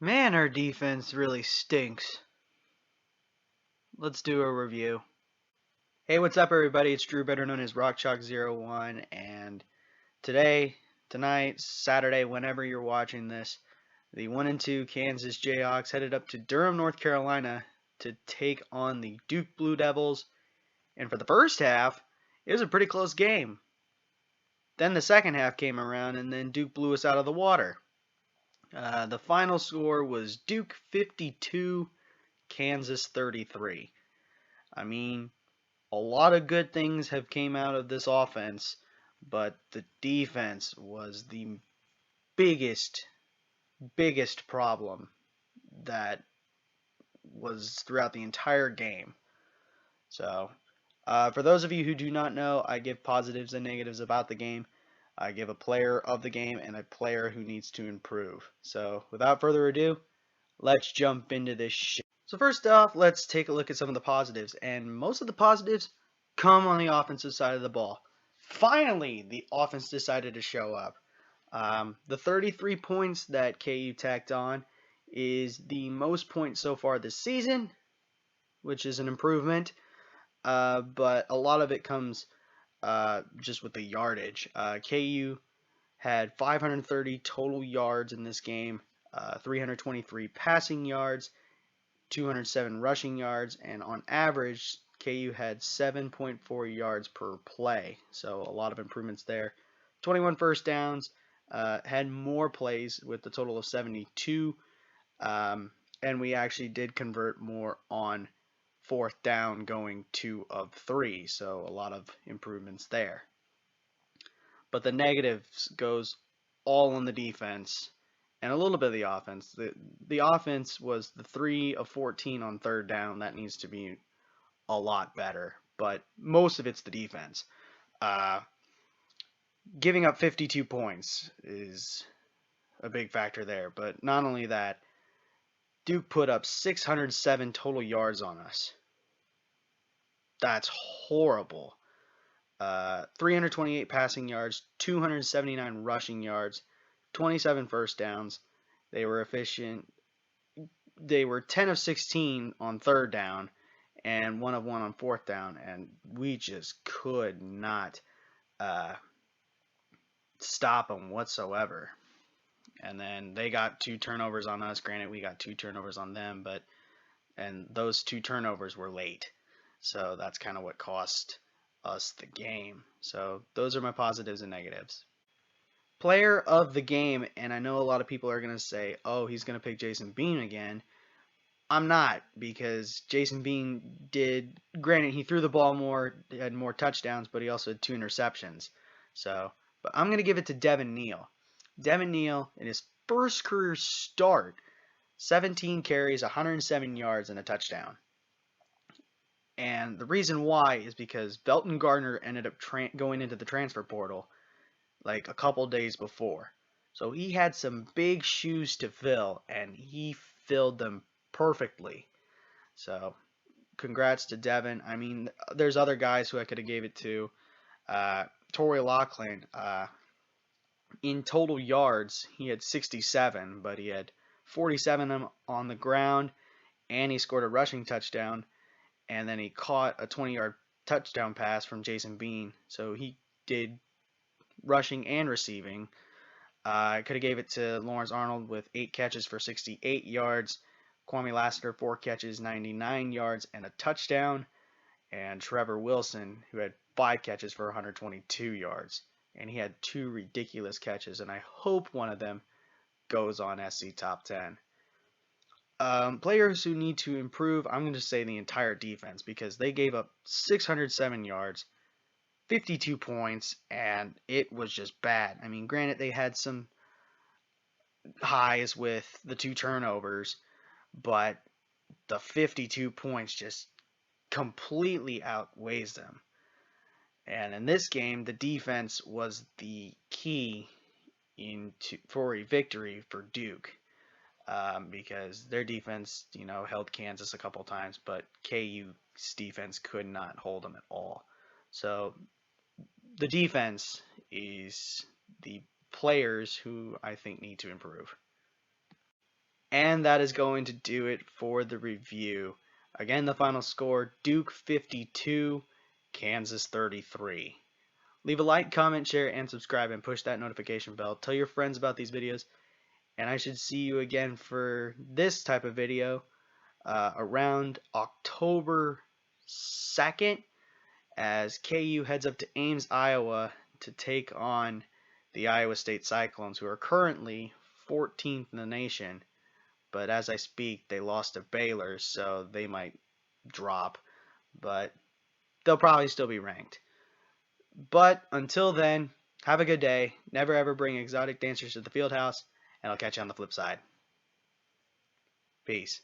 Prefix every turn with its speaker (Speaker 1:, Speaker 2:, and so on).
Speaker 1: Man, our defense really stinks. Let's do a review. Hey, what's up, everybody? It's Drew, better known as RockChalk01, and tonight, Saturday, whenever you're watching this, the 1-2 Kansas Jayhawks headed up to Durham, North Carolina to take on the Duke Blue Devils, and for the first half, it was a pretty close game. Then the second half came around, and then Duke blew us out of the water. The final score was Duke 52, Kansas 33. I mean, a lot of good things have came out of this offense, but the defense was the biggest problem that was throughout the entire game. So, for those of you who do not know, I give positives and negatives about the game. I give a player of the game and a player who needs to improve. So, without further ado, let's jump into this shit. So first off, let's take a look at some of the positives, and most of the positives come on the offensive side of the ball. Finally, the offense decided to show up. The 33 points that KU tacked on is the most points so far this season, which is an improvement, but a lot of it comes just with the yardage. KU had 530 total yards in this game, 323 passing yards, 207 rushing yards, and on average, KU had 7.4 yards per play. So a lot of improvements there. 21 first downs, had more plays with a total of 72, and we actually did convert more on fourth down, going 2 of 3. So a lot of improvements there. But the negatives goes all on the defense and a little bit of the offense. The offense was the 3 of 14 on third down. That needs to be a lot better, but most of it's the defense. Giving up 52 points is a big factor there, but not only that, Duke put up 607 total yards on us. That's horrible. 328 passing yards, 279 rushing yards, 27 first downs. They were efficient. They were 10 of 16 on third down and 1 of 1 on fourth down, and we just could not stop them whatsoever. And then they got 2 turnovers on us. Granted, we got 2 turnovers on them, and those 2 turnovers were late. So that's kind of what cost us the game. So those are my positives and negatives. Player of the game, and I know a lot of people are going to say, oh, he's going to pick Jason Bean again. I'm not, because Jason Bean did, granted, he threw the ball more, had more touchdowns, but he also had 2 interceptions. So, but I'm going to give it to Devin Neal. Devin Neal, in his first career start, 17 carries, 107 yards, and a touchdown. And the reason why is because Belton Gardner ended up going into the transfer portal like a couple days before. So he had some big shoes to fill, and he filled them perfectly. So congrats to Devin. I mean, there's other guys who I could have gave it to. Torrey Laughlin, in total yards, he had 67, but he had 47 of them on the ground, and he scored a rushing touchdown, and then he caught a 20-yard touchdown pass from Jason Bean. So he did rushing and receiving. I could have gave it to Lawrence Arnold with 8 catches for 68 yards. Kwame Lassiter, 4 catches, 99 yards, and a touchdown. And Trevor Wilson, who had 5 catches for 122 yards. And he had 2 ridiculous catches, and I hope one of them goes on SC Top 10. Players who need to improve, I'm going to say the entire defense, because they gave up 607 yards, 52 points, and it was just bad. I mean, granted, they had some highs with the 2 turnovers, but the 52 points just completely outweighs them. And in this game, the defense was the key for a victory for Duke, because their defense, held Kansas a couple times, but KU's defense could not hold them at all. So the defense is the players who I think need to improve. And that is going to do it for the review. Again, the final score, Duke 52, Kansas 33. Leave a like, comment, share, and subscribe, and push that notification bell. Tell your friends about these videos, and I should see you again for this type of video around October 2nd as KU heads up to Ames, Iowa to take on the Iowa State Cyclones, who are currently 14th in the nation. But as I speak, they lost to Baylor, so they might drop. But they'll probably still be ranked. But until then, have a good day. Never ever bring exotic dancers to the field house, and I'll catch you on the flip side. Peace.